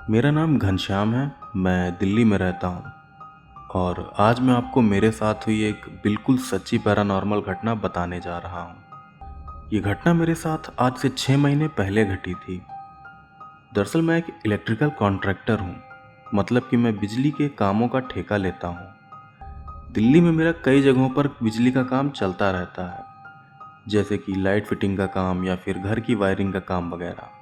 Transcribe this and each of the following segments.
मेरा नाम घनश्याम है। मैं दिल्ली में रहता हूँ और आज मैं आपको मेरे साथ हुई एक बिल्कुल सच्ची पैरानॉर्मल घटना बताने जा रहा हूँ। ये घटना मेरे साथ आज से 6 महीने पहले घटी थी। दरअसल मैं एक इलेक्ट्रिकल कॉन्ट्रैक्टर हूँ, मतलब कि मैं बिजली के कामों का ठेका लेता हूँ। दिल्ली में मेरा कई जगहों पर बिजली का काम चलता रहता है, जैसे कि लाइट फिटिंग का काम या फिर घर की वायरिंग का काम वगैरह।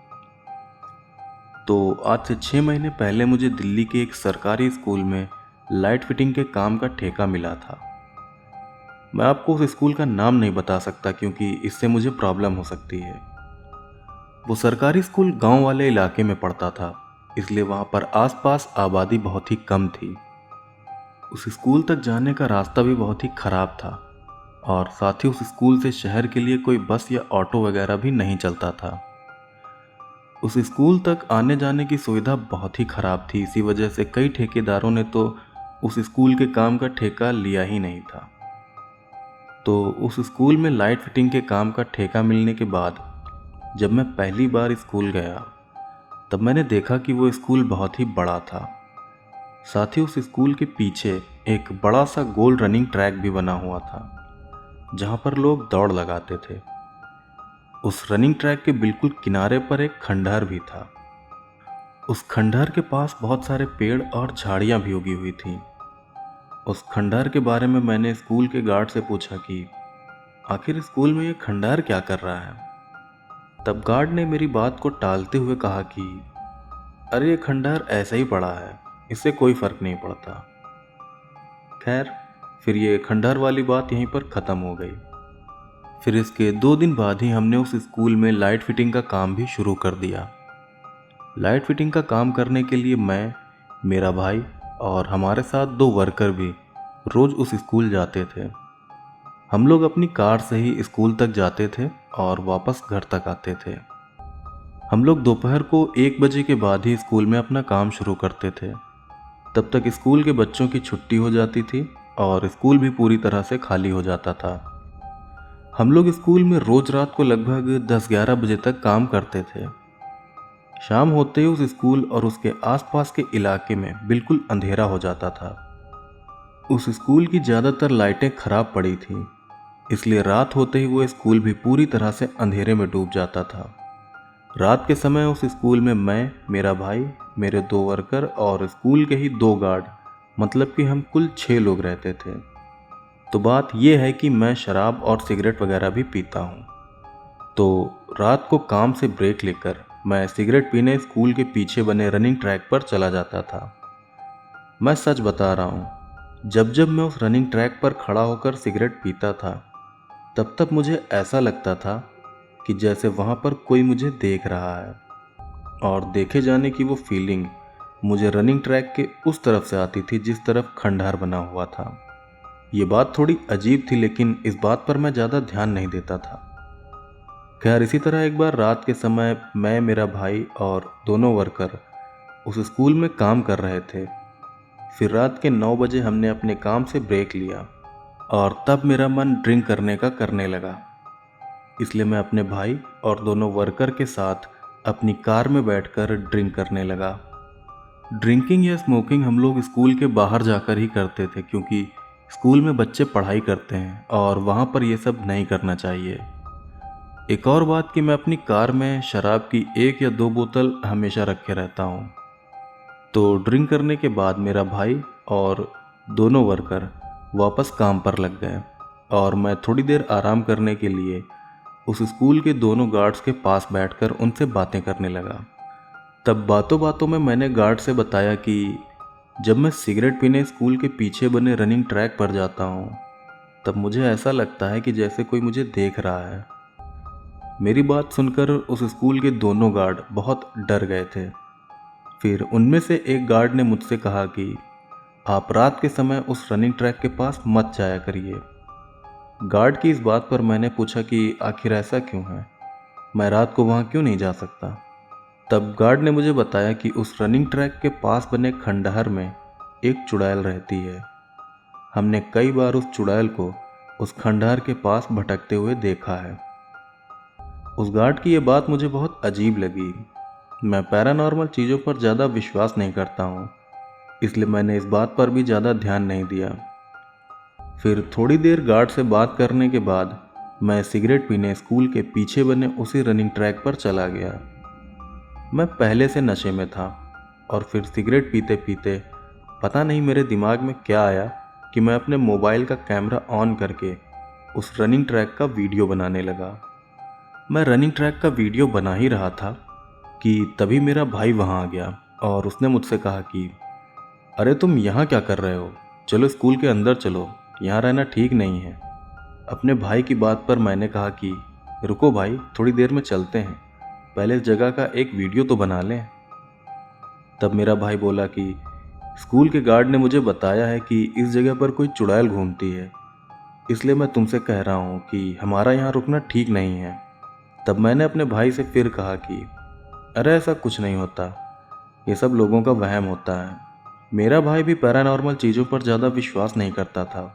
तो आज से 6 महीने पहले मुझे दिल्ली के एक सरकारी स्कूल में लाइट फिटिंग के काम का ठेका मिला था। मैं आपको उस स्कूल का नाम नहीं बता सकता क्योंकि इससे मुझे प्रॉब्लम हो सकती है। वो सरकारी स्कूल गांव वाले इलाके में पड़ता था, इसलिए वहां पर आसपास आबादी बहुत ही कम थी। उस स्कूल तक जाने का रास्ता भी बहुत ही खराब था और साथ ही उस स्कूल से शहर के लिए कोई बस या ऑटो वगैरह भी नहीं चलता था। उस स्कूल तक आने जाने की सुविधा बहुत ही खराब थी। इसी वजह से कई ठेकेदारों ने तो उस स्कूल के काम का ठेका लिया ही नहीं था। तो उस स्कूल में लाइट फिटिंग के काम का ठेका मिलने के बाद जब मैं पहली बार स्कूल गया, तब मैंने देखा कि वो स्कूल बहुत ही बड़ा था। साथ ही उस स्कूल के पीछे एक बड़ा सा गोल रनिंग ट्रैक भी बना हुआ था, जहाँ पर लोग दौड़ लगाते थे। उस रनिंग ट्रैक के बिल्कुल किनारे पर एक खंडहर भी था। उस खंडहर के पास बहुत सारे पेड़ और झाड़ियां भी उगी हुई थीं। उस खंडहर के बारे में मैंने स्कूल के गार्ड से पूछा कि आखिर स्कूल में ये खंडहर क्या कर रहा है। तब गार्ड ने मेरी बात को टालते हुए कहा कि अरे ये खंडहर ऐसा ही पड़ा है, इससे कोई फर्क नहीं पड़ता। खैर, फिर ये खंडहर वाली बात यहीं पर ख़त्म हो गई। फिर इसके 2 दिन बाद ही हमने उस स्कूल में लाइट फिटिंग का काम भी शुरू कर दिया। लाइट फिटिंग का काम करने के लिए मैं, मेरा भाई और हमारे साथ 2 वर्कर भी रोज़ उस स्कूल जाते थे। हम लोग अपनी कार से ही स्कूल तक जाते थे और वापस घर तक आते थे। हम लोग दोपहर को 1 बजे के बाद ही स्कूल में अपना काम शुरू करते थे। तब तक स्कूल के बच्चों की छुट्टी हो जाती थी और स्कूल भी पूरी तरह से खाली हो जाता था। हम लोग स्कूल में रोज़ रात को लगभग 10-11 बजे तक काम करते थे। शाम होते ही उस स्कूल और उसके आसपास के इलाके में बिल्कुल अंधेरा हो जाता था। उस स्कूल की ज़्यादातर लाइटें खराब पड़ी थीं, इसलिए रात होते ही वो स्कूल भी पूरी तरह से अंधेरे में डूब जाता था। रात के समय उस स्कूल में मैं, मेरा भाई, मेरे 2 वर्कर और स्कूल के ही 2 गार्ड, मतलब कि हम कुल 6 लोग रहते थे। तो बात यह है कि मैं शराब और सिगरेट वगैरह भी पीता हूँ। तो रात को काम से ब्रेक लेकर मैं सिगरेट पीने स्कूल के पीछे बने रनिंग ट्रैक पर चला जाता था। मैं सच बता रहा हूँ, जब जब मैं उस रनिंग ट्रैक पर खड़ा होकर सिगरेट पीता था, तब तब मुझे ऐसा लगता था कि जैसे वहाँ पर कोई मुझे देख रहा है। और देखे जाने की वो फीलिंग मुझे रनिंग ट्रैक के उस तरफ से आती थी जिस तरफ खंडहर बना हुआ था। ये बात थोड़ी अजीब थी, लेकिन इस बात पर मैं ज़्यादा ध्यान नहीं देता था। खैर, इसी तरह एक बार रात के समय मैं, मेरा भाई और दोनों वर्कर उस स्कूल में काम कर रहे थे। फिर रात के 9 बजे हमने अपने काम से ब्रेक लिया और तब मेरा मन ड्रिंक करने का करने लगा। इसलिए मैं अपने भाई और दोनों वर्कर के साथ अपनी कार में बैठकर ड्रिंक करने लगा। ड्रिंकिंग या स्मोकिंग हम लोग स्कूल के बाहर जाकर ही करते थे, क्योंकि स्कूल में बच्चे पढ़ाई करते हैं और वहाँ पर ये सब नहीं करना चाहिए। एक और बात कि मैं अपनी कार में शराब की 1 या 2 बोतल हमेशा रखे रहता हूँ। तो ड्रिंक करने के बाद मेरा भाई और दोनों वर्कर वापस काम पर लग गए और मैं थोड़ी देर आराम करने के लिए उस स्कूल के दोनों गार्ड्स के पास बैठकर उनसे बातें करने लगा। तब बातों बातों में मैंने गार्ड से बताया कि जब मैं सिगरेट पीने स्कूल के पीछे बने रनिंग ट्रैक पर जाता हूँ, तब मुझे ऐसा लगता है कि जैसे कोई मुझे देख रहा है। मेरी बात सुनकर उस स्कूल के दोनों गार्ड बहुत डर गए थे। फिर उनमें से एक गार्ड ने मुझसे कहा कि आप रात के समय उस रनिंग ट्रैक के पास मत जाया करिए। गार्ड की इस बात पर मैंने पूछा कि आखिर ऐसा क्यों है, मैं रात को वहाँ क्यों नहीं जा सकता। तब गार्ड ने मुझे बताया कि उस रनिंग ट्रैक के पास बने खंडहर में एक चुड़ैल रहती है। हमने कई बार उस चुड़ैल को उस खंडहर के पास भटकते हुए देखा है। उस गार्ड की यह बात मुझे बहुत अजीब लगी। मैं पैरानॉर्मल चीज़ों पर ज़्यादा विश्वास नहीं करता हूँ, इसलिए मैंने इस बात पर भी ज़्यादा ध्यान नहीं दिया। फिर थोड़ी देर गार्ड से बात करने के बाद मैं सिगरेट पीने स्कूल के पीछे बने उसी रनिंग ट्रैक पर चला गया। मैं पहले से नशे में था और फिर सिगरेट पीते पीते पता नहीं मेरे दिमाग में क्या आया कि मैं अपने मोबाइल का कैमरा ऑन करके उस रनिंग ट्रैक का वीडियो बनाने लगा। मैं रनिंग ट्रैक का वीडियो बना ही रहा था कि तभी मेरा भाई वहाँ आ गया और उसने मुझसे कहा कि अरे तुम यहाँ क्या कर रहे हो, चलो स्कूल के अंदर चलो, यहाँ रहना ठीक नहीं है। अपने भाई की बात पर मैंने कहा कि रुको भाई, थोड़ी देर में चलते हैं, पहले इस जगह का एक वीडियो तो बना लें। तब मेरा भाई बोला कि स्कूल के गार्ड ने मुझे बताया है कि इस जगह पर कोई चुड़ैल घूमती है, इसलिए मैं तुमसे कह रहा हूँ कि हमारा यहाँ रुकना ठीक नहीं है। तब मैंने अपने भाई से फिर कहा कि अरे ऐसा कुछ नहीं होता, ये सब लोगों का वहम होता है। मेरा भाई भी पैरानॉर्मल चीज़ों पर ज़्यादा विश्वास नहीं करता था,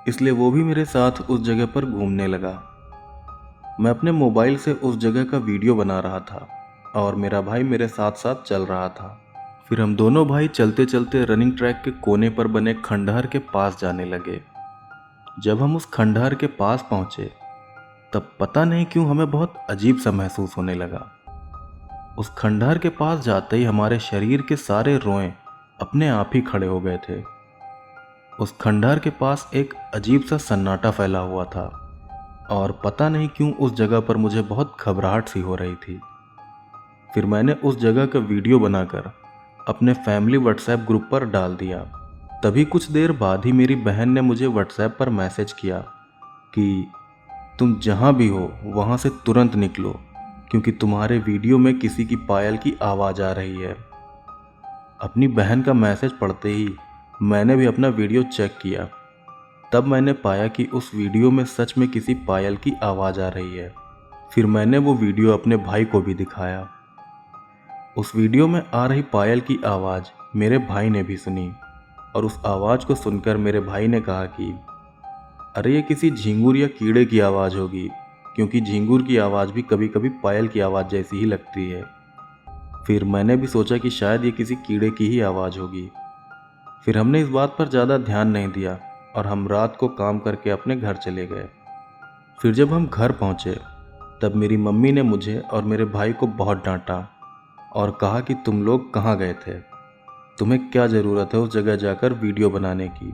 इसलिए वो भी मेरे साथ उस जगह पर घूमने लगा। मैं अपने मोबाइल से उस जगह का वीडियो बना रहा था और मेरा भाई मेरे साथ साथ चल रहा था। फिर हम दोनों भाई चलते चलते रनिंग ट्रैक के कोने पर बने खंडहर के पास जाने लगे। जब हम उस खंडहर के पास पहुंचे तब पता नहीं क्यों हमें बहुत अजीब सा महसूस होने लगा। उस खंडहर के पास जाते ही हमारे शरीर के सारे रोएं अपने आप ही खड़े हो गए थे। उस खंडहर के पास एक अजीब सा सन्नाटा फैला हुआ था और पता नहीं क्यों उस जगह पर मुझे बहुत घबराहट सी हो रही थी। फिर मैंने उस जगह का वीडियो बनाकर अपने फैमिली व्हाट्सएप ग्रुप पर डाल दिया। तभी कुछ देर बाद ही मेरी बहन ने मुझे व्हाट्सएप पर मैसेज किया कि तुम जहाँ भी हो वहाँ से तुरंत निकलो, क्योंकि तुम्हारे वीडियो में किसी की पायल की आवाज़ आ रही है। अपनी बहन का मैसेज पढ़ते ही मैंने भी अपना वीडियो चेक किया। तब मैंने पाया कि उस वीडियो में सच में किसी पायल की आवाज़ आ रही है। फिर मैंने वो वीडियो अपने भाई को भी दिखाया। उस वीडियो में आ रही पायल की आवाज़ मेरे भाई ने भी सुनी और उस आवाज़ को सुनकर मेरे भाई ने कहा कि अरे ये किसी झींगुर या कीड़े की आवाज़ होगी, क्योंकि झींगुर की आवाज़ भी कभी कभी पायल की आवाज़ जैसी ही लगती है। फिर मैंने भी सोचा कि शायद ये किसी कीड़े की ही आवाज़ होगी। फिर हमने इस बात पर ज़्यादा ध्यान नहीं दिया और हम रात को काम करके अपने घर चले गए। फिर जब हम घर पहुँचे तब मेरी मम्मी ने मुझे और मेरे भाई को बहुत डांटा और कहा कि तुम लोग कहाँ गए थे, तुम्हें क्या ज़रूरत है उस जगह जाकर वीडियो बनाने की,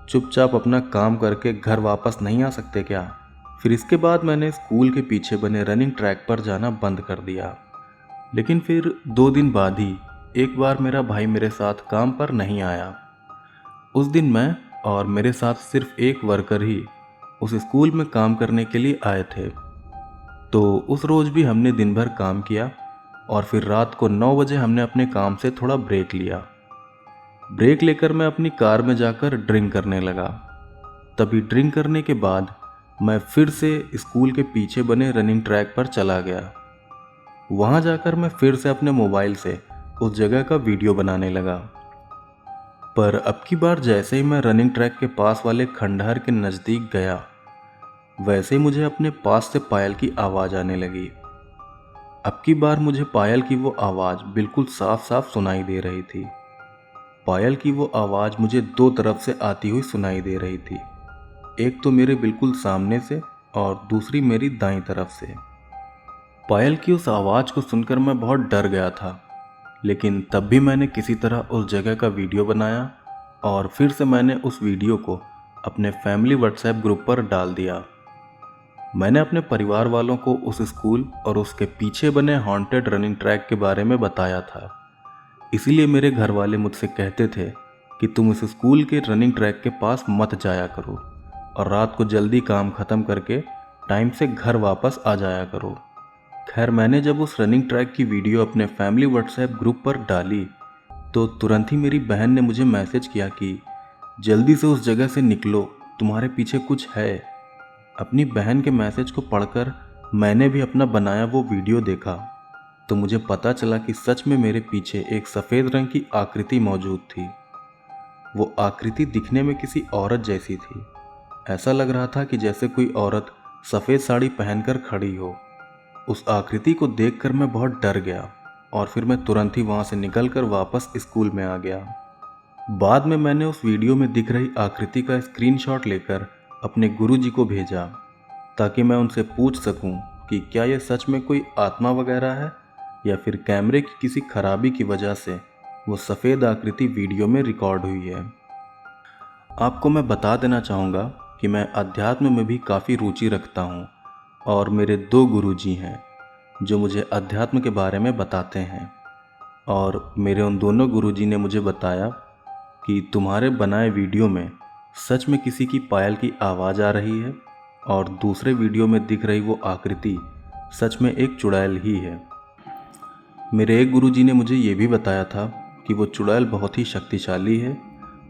चुपचाप अपना काम करके घर वापस नहीं आ सकते क्या। फिर इसके बाद मैंने स्कूल के पीछे बने रनिंग ट्रैक पर जाना बंद कर दिया। लेकिन फिर 2 दिन बाद ही एक बार मेरा भाई मेरे साथ काम पर नहीं आया। उस दिन मैं और मेरे साथ सिर्फ एक वर्कर ही उस स्कूल में काम करने के लिए आए थे। तो उस रोज़ भी हमने दिन भर काम किया और फिर रात को 9 बजे हमने अपने काम से थोड़ा ब्रेक लिया। ब्रेक लेकर मैं अपनी कार में जाकर ड्रिंक करने लगा। तभी ड्रिंक करने के बाद मैं फिर से स्कूल के पीछे बने रनिंग ट्रैक पर चला गया। वहाँ जाकर मैं फिर से अपने मोबाइल से उस जगह का वीडियो बनाने लगा। पर अब की बार जैसे ही मैं रनिंग ट्रैक के पास वाले खंडहर के नज़दीक गया, वैसे ही मुझे अपने पास से पायल की आवाज़ आने लगी। अब की बार मुझे पायल की वो आवाज़ बिल्कुल साफ साफ सुनाई दे रही थी। पायल की वो आवाज़ मुझे 2 तरफ से आती हुई सुनाई दे रही थी, एक तो मेरे बिल्कुल सामने से और दूसरी मेरी दाईं तरफ से। पायल की उस आवाज़ को सुनकर मैं बहुत डर गया था, लेकिन तब भी मैंने किसी तरह उस जगह का वीडियो बनाया और फिर से मैंने उस वीडियो को अपने फैमिली व्हाट्सएप ग्रुप पर डाल दिया। मैंने अपने परिवार वालों को उस स्कूल और उसके पीछे बने हॉन्टेड रनिंग ट्रैक के बारे में बताया था। इसीलिए मेरे घर वाले मुझसे कहते थे कि तुम इस स्कूल के रनिंग ट्रैक के पास मत जाया करो और रात को जल्दी काम ख़त्म करके टाइम से घर वापस आ जाया करो। खैर, मैंने जब उस रनिंग ट्रैक की वीडियो अपने फैमिली व्हाट्सएप ग्रुप पर डाली तो तुरंत ही मेरी बहन ने मुझे मैसेज किया कि जल्दी से उस जगह से निकलो, तुम्हारे पीछे कुछ है। अपनी बहन के मैसेज को पढ़कर मैंने भी अपना बनाया वो वीडियो देखा तो मुझे पता चला कि सच में मेरे पीछे एक सफ़ेद रंग की आकृति मौजूद थी। वो आकृति दिखने में किसी औरत जैसी थी। ऐसा लग रहा था कि जैसे कोई औरत सफ़ेद साड़ी पहनकर खड़ी हो। उस आकृति को देखकर मैं बहुत डर गया और फिर मैं तुरंत ही वहाँ से निकलकर वापस स्कूल में आ गया। बाद में मैंने उस वीडियो में दिख रही आकृति का स्क्रीनशॉट लेकर अपने गुरुजी को भेजा ताकि मैं उनसे पूछ सकूं कि क्या यह सच में कोई आत्मा वगैरह है या फिर कैमरे की किसी खराबी की वजह से वो सफ़ेद आकृति वीडियो में रिकॉर्ड हुई है। आपको मैं बता देना चाहूँगा कि मैं अध्यात्म में भी काफ़ी रुचि रखता हूँ और मेरे 2 गुरुजी हैं जो मुझे अध्यात्म के बारे में बताते हैं। और मेरे उन दोनों गुरुजी ने मुझे बताया कि तुम्हारे बनाए वीडियो में सच में किसी की पायल की आवाज़ आ रही है और दूसरे वीडियो में दिख रही वो आकृति सच में एक चुड़ैल ही है। मेरे एक गुरुजी ने मुझे ये भी बताया था कि वो चुड़ैल बहुत ही शक्तिशाली है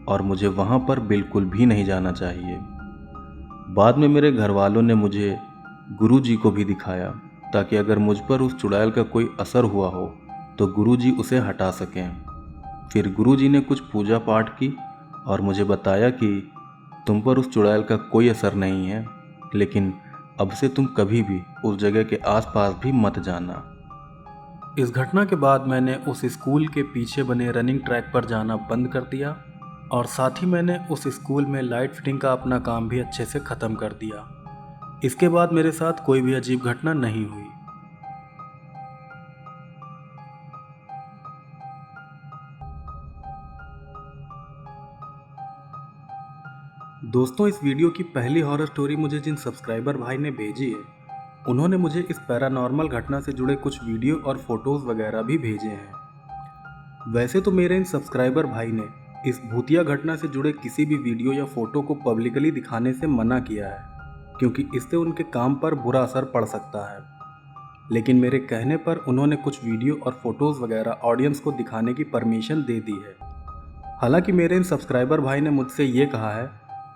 और मुझे वहाँ पर बिल्कुल भी नहीं जाना चाहिए। बाद में मेरे घर वालों ने मुझे गुरुजी को भी दिखाया ताकि अगर मुझ पर उस चुड़ैल का कोई असर हुआ हो तो गुरुजी उसे हटा सकें। फिर गुरुजी ने कुछ पूजा पाठ की और मुझे बताया कि तुम पर उस चुड़ैल का कोई असर नहीं है, लेकिन अब से तुम कभी भी उस जगह के आसपास भी मत जाना। इस घटना के बाद मैंने उस स्कूल के पीछे बने रनिंग ट्रैक पर जाना बंद कर दिया और साथ ही मैंने उस स्कूल में लाइट फिटिंग का अपना काम भी अच्छे से ख़त्म कर दिया। इसके बाद मेरे साथ कोई भी अजीब घटना नहीं हुई। दोस्तों, इस वीडियो की पहली हॉरर स्टोरी मुझे जिन सब्सक्राइबर भाई ने भेजी है, उन्होंने मुझे इस पैरानॉर्मल घटना से जुड़े कुछ वीडियो और फोटोज़ वगैरह भी भेजे हैं। वैसे तो मेरे इन सब्सक्राइबर भाई ने इस भूतिया घटना से जुड़े किसी भी वीडियो या फोटो को पब्लिकली दिखाने से मना किया है, क्योंकि इससे उनके काम पर बुरा असर पड़ सकता है। लेकिन मेरे कहने पर उन्होंने कुछ वीडियो और फोटोज़ वगैरह ऑडियंस को दिखाने की परमिशन दे दी है। हालांकि मेरे इन सब्सक्राइबर भाई ने मुझसे ये कहा है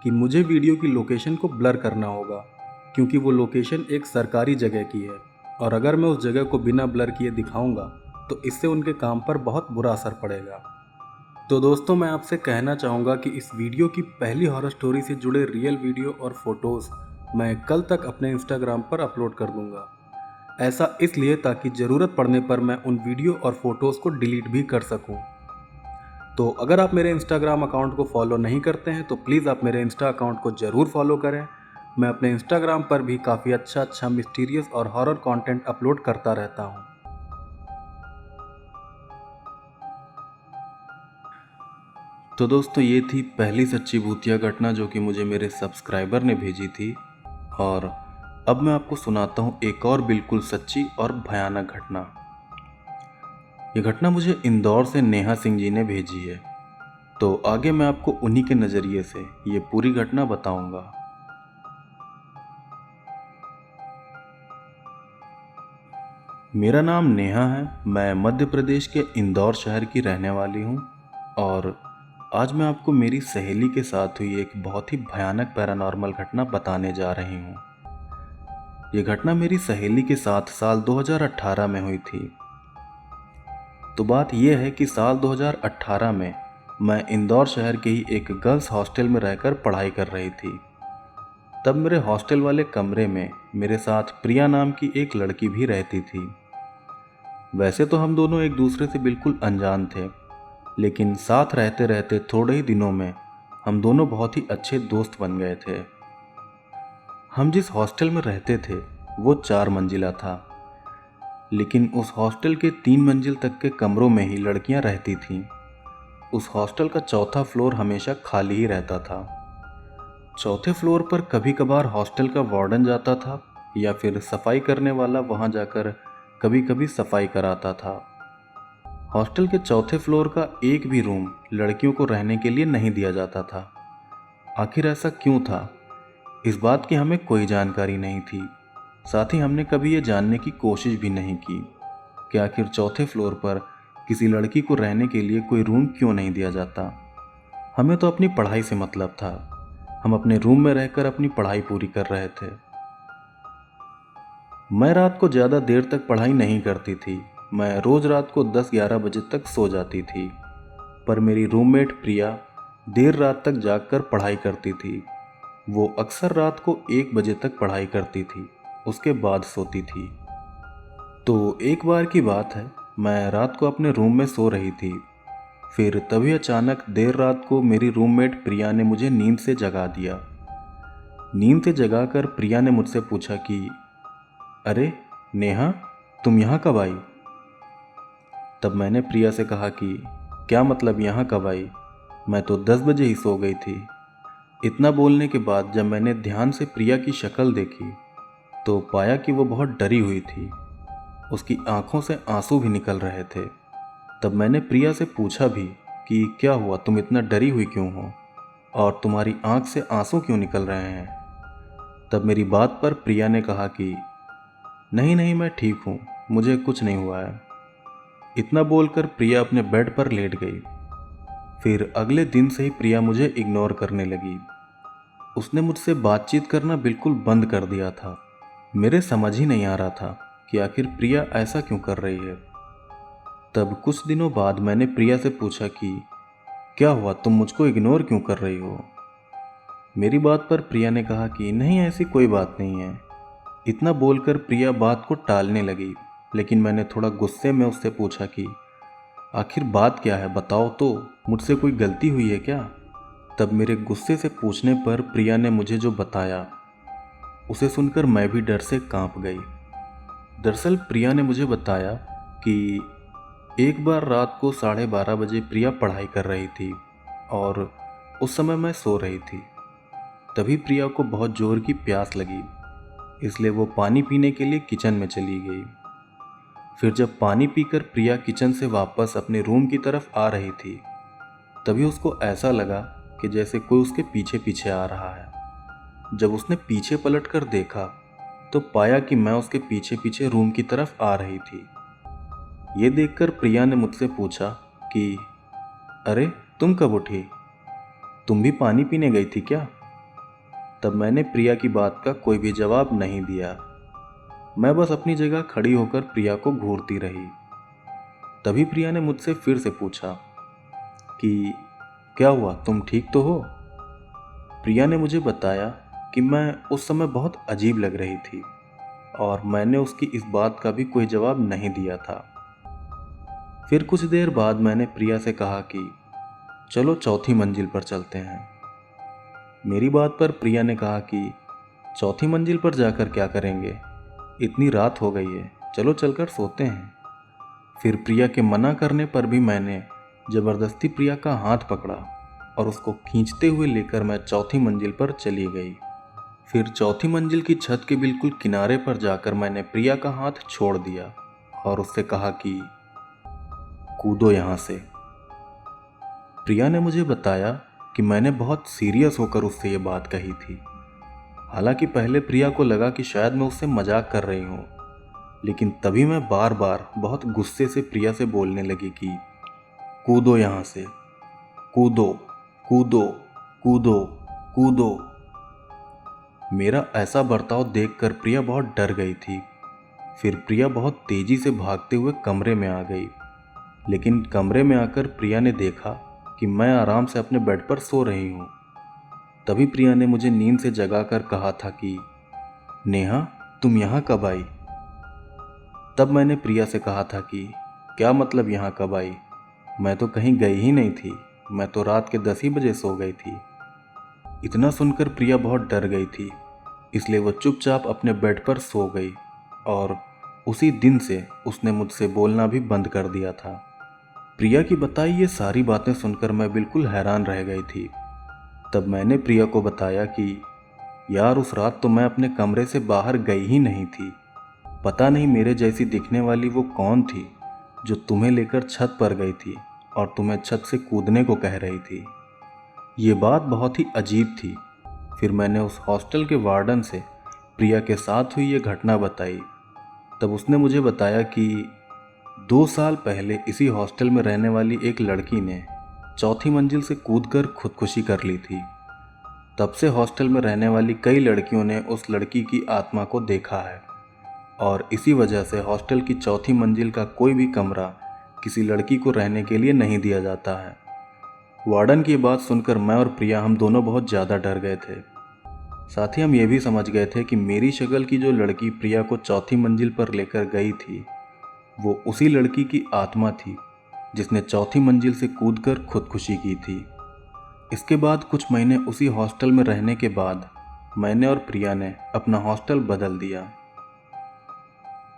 कि मुझे वीडियो की लोकेशन को ब्लर करना होगा, क्योंकि वो लोकेशन एक सरकारी जगह की है और अगर मैं उस जगह को बिना ब्लर किए दिखाऊंगा तो इससे उनके काम पर बहुत बुरा असर पड़ेगा। तो दोस्तों, मैं आपसे कहना चाहूँगा कि इस वीडियो की पहली हॉरर स्टोरी से जुड़े रियल वीडियो और फोटोज़ मैं कल तक अपने इंस्टाग्राम पर अपलोड कर दूँगा। ऐसा इसलिए ताकि ज़रूरत पड़ने पर मैं उन वीडियो और फोटोज़ को डिलीट भी कर सकूँ। तो अगर आप मेरे इंस्टाग्राम अकाउंट को फॉलो नहीं करते हैं तो प्लीज़ आप मेरे इंस्टा अकाउंट को ज़रूर फॉलो करें। मैं अपने इंस्टाग्राम पर भी काफ़ी अच्छा मिस्टीरियस और हॉरर कंटेंट अपलोड करता रहता हूं। तो दोस्तों, ये थी पहली सच्ची भूतिया घटना जो कि मुझे मेरे सब्सक्राइबर ने भेजी थी। और अब मैं आपको सुनाता हूँ एक और बिल्कुल सच्ची और भयानक घटना। ये घटना मुझे इंदौर से नेहा सिंह जी ने भेजी है, तो आगे मैं आपको उन्हीं के नज़रिए से ये पूरी घटना बताऊंगा। मेरा नाम नेहा है। मैं मध्य प्रदेश के इंदौर शहर की रहने वाली हूँ और आज मैं आपको मेरी सहेली के साथ हुई एक बहुत ही भयानक पैरानॉर्मल घटना बताने जा रही हूँ। ये घटना मेरी सहेली के साथ साल 2018 में हुई थी। तो बात यह है कि साल 2018 में मैं इंदौर शहर के ही एक गर्ल्स हॉस्टल में रहकर पढ़ाई कर रही थी। तब मेरे हॉस्टल वाले कमरे में मेरे साथ प्रिया नाम की एक लड़की भी रहती थी। वैसे तो हम दोनों एक दूसरे से बिल्कुल अनजान थे, लेकिन साथ रहते रहते थोड़े ही दिनों में हम दोनों बहुत ही अच्छे दोस्त बन गए थे। हम जिस हॉस्टल में रहते थे वो 4 मंजिला था, लेकिन उस हॉस्टल के 3 मंजिल तक के कमरों में ही लड़कियां रहती थीं। उस हॉस्टल का चौथा फ्लोर हमेशा खाली ही रहता था। चौथे फ्लोर पर कभी कभार हॉस्टल का वार्डन जाता था या फिर सफाई करने वाला वहां जाकर कभी कभी सफाई कराता था। हॉस्टल के चौथे फ्लोर का एक भी रूम लड़कियों को रहने के लिए नहीं दिया जाता था। आखिर ऐसा क्यों था, इस बात की हमें कोई जानकारी नहीं थी। साथ ही हमने कभी ये जानने की कोशिश भी नहीं की कि आखिर चौथे फ्लोर पर किसी लड़की को रहने के लिए कोई रूम क्यों नहीं दिया जाता। हमें तो अपनी पढ़ाई से मतलब था। हम अपने रूम में रहकर अपनी पढ़ाई पूरी कर रहे थे। मैं रात को ज़्यादा देर तक पढ़ाई नहीं करती थी। मैं रोज़ रात को 10-11 बजे तक सो जाती थी, पर मेरी रूममेट प्रिया देर रात तक जागकर पढ़ाई करती थी। वो अक्सर रात को 1 बजे तक पढ़ाई करती थी, उसके बाद सोती थी। तो एक बार की बात है, मैं रात को अपने रूम में सो रही थी। फिर तभी अचानक देर रात को मेरी रूममेट प्रिया ने मुझे नींद से जगा दिया। नींद से जगाकर प्रिया ने मुझसे पूछा कि अरे नेहा, तुम यहाँ कब आई? तब मैंने प्रिया से कहा कि क्या मतलब यहाँ कब आई? मैं तो 10 बजे ही सो गई थी। इतना बोलने के बाद जब मैंने ध्यान से प्रिया की शक्ल देखी तो पाया कि वो बहुत डरी हुई थी। उसकी आंखों से आंसू भी निकल रहे थे। तब मैंने प्रिया से पूछा भी कि क्या हुआ, तुम इतना डरी हुई क्यों हो और तुम्हारी आंख से आंसू क्यों निकल रहे हैं? तब मेरी बात पर प्रिया ने कहा कि नहीं नहीं, मैं ठीक हूँ, मुझे कुछ नहीं हुआ है। इतना बोलकर प्रिया अपने बेड पर लेट गई। फिर अगले दिन से ही प्रिया मुझे इग्नोर करने लगी। उसने मुझसे बातचीत करना बिल्कुल बंद कर दिया था। मेरे समझ ही नहीं आ रहा था कि आखिर प्रिया ऐसा क्यों कर रही है। तब कुछ दिनों बाद मैंने प्रिया से पूछा कि क्या हुआ, तुम मुझको इग्नोर क्यों कर रही हो? मेरी बात पर प्रिया ने कहा कि नहीं, ऐसी कोई बात नहीं है। इतना बोलकर प्रिया बात को टालने लगी, लेकिन मैंने थोड़ा गुस्से में उससे पूछा कि आखिर बात क्या है, बताओ तो, मुझसे कोई गलती हुई है क्या? तब मेरे गुस्से से पूछने पर प्रिया ने मुझे जो बताया उसे सुनकर मैं भी डर से कांप गई। दरअसल प्रिया ने मुझे बताया कि एक बार रात को 12:30 बजे प्रिया पढ़ाई कर रही थी और उस समय मैं सो रही थी। तभी प्रिया को बहुत जोर की प्यास लगी, इसलिए वो पानी पीने के लिए किचन में चली गई। फिर जब पानी पीकर प्रिया किचन से वापस अपने रूम की तरफ आ रही थी, तभी उसको ऐसा लगा कि जैसे कोई उसके पीछे पीछे आ रहा है। जब उसने पीछे पलटकर देखा तो पाया कि मैं उसके पीछे पीछे रूम की तरफ आ रही थी। ये देखकर प्रिया ने मुझसे पूछा कि अरे तुम कब उठी, तुम भी पानी पीने गई थी क्या? तब मैंने प्रिया की बात का कोई भी जवाब नहीं दिया। मैं बस अपनी जगह खड़ी होकर प्रिया को घूरती रही। तभी प्रिया ने मुझसे फिर से पूछा कि क्या हुआ, तुम ठीक तो हो? प्रिया ने मुझे बताया कि मैं उस समय बहुत अजीब लग रही थी और मैंने उसकी इस बात का भी कोई जवाब नहीं दिया था। फिर कुछ देर बाद मैंने प्रिया से कहा कि चलो चौथी मंजिल पर चलते हैं। मेरी बात पर प्रिया ने कहा कि चौथी मंजिल पर जाकर क्या करेंगे, इतनी रात हो गई है, चलो चलकर सोते हैं। फिर प्रिया के मना करने पर भी मैंने जबरदस्ती प्रिया का हाथ पकड़ा और उसको खींचते हुए लेकर मैं चौथी मंजिल पर चली गई। फिर चौथी मंजिल की छत के बिल्कुल किनारे पर जाकर मैंने प्रिया का हाथ छोड़ दिया और उससे कहा कि कूदो यहाँ से। प्रिया ने मुझे बताया कि मैंने बहुत सीरियस होकर उससे ये बात कही थी। हालांकि पहले प्रिया को लगा कि शायद मैं उससे मजाक कर रही हूँ, लेकिन तभी मैं बार बार बहुत गुस्से से प्रिया से बोलने लगी कि कूदो यहाँ से, कूदो कूदो कूदो कूदो। मेरा ऐसा बर्ताव देखकर प्रिया बहुत डर गई थी। फिर प्रिया बहुत तेजी से भागते हुए कमरे में आ गई, लेकिन कमरे में आकर प्रिया ने देखा कि मैं आराम से अपने बेड पर सो रही हूँ। तभी प्रिया ने मुझे नींद से जगाकर कहा था कि नेहा, तुम यहाँ कब आई? तब मैंने प्रिया से कहा था कि क्या मतलब यहाँ कब आई, मैं तो कहीं गई ही नहीं थी, मैं तो रात के 10 ही बजे सो गई थी। इतना सुनकर प्रिया बहुत डर गई थी, इसलिए वो चुपचाप अपने बेड पर सो गई और उसी दिन से उसने मुझसे बोलना भी बंद कर दिया था। प्रिया की बताई ये सारी बातें सुनकर मैं बिल्कुल हैरान रह गई थी। तब मैंने प्रिया को बताया कि यार, उस रात तो मैं अपने कमरे से बाहर गई ही नहीं थी। पता नहीं मेरे जैसी दिखने वाली वो कौन थी जो तुम्हें लेकर छत पर गई थी और तुम्हें छत से कूदने को कह रही थी। ये बात बहुत ही अजीब थी। फिर मैंने उस हॉस्टल के वार्डन से प्रिया के साथ हुई ये घटना बताई। तब उसने मुझे बताया कि 2 साल पहले इसी हॉस्टल में रहने वाली एक लड़की ने चौथी मंजिल से कूदकर खुदकुशी कर ली थी। तब से हॉस्टल में रहने वाली कई लड़कियों ने उस लड़की की आत्मा को देखा है और इसी वजह से हॉस्टल की चौथी मंजिल का कोई भी कमरा किसी लड़की को रहने के लिए नहीं दिया जाता है। वार्डन की बात सुनकर मैं और प्रिया हम दोनों बहुत ज़्यादा डर गए थे। साथ ही हम ये भी समझ गए थे कि मेरी शक्ल की जो लड़की प्रिया को चौथी मंजिल पर लेकर गई थी वो उसी लड़की की आत्मा थी जिसने चौथी मंजिल से कूदकर खुदकुशी की थी। इसके बाद कुछ महीने उसी हॉस्टल में रहने के बाद मैंने और प्रिया ने अपना हॉस्टल बदल दिया।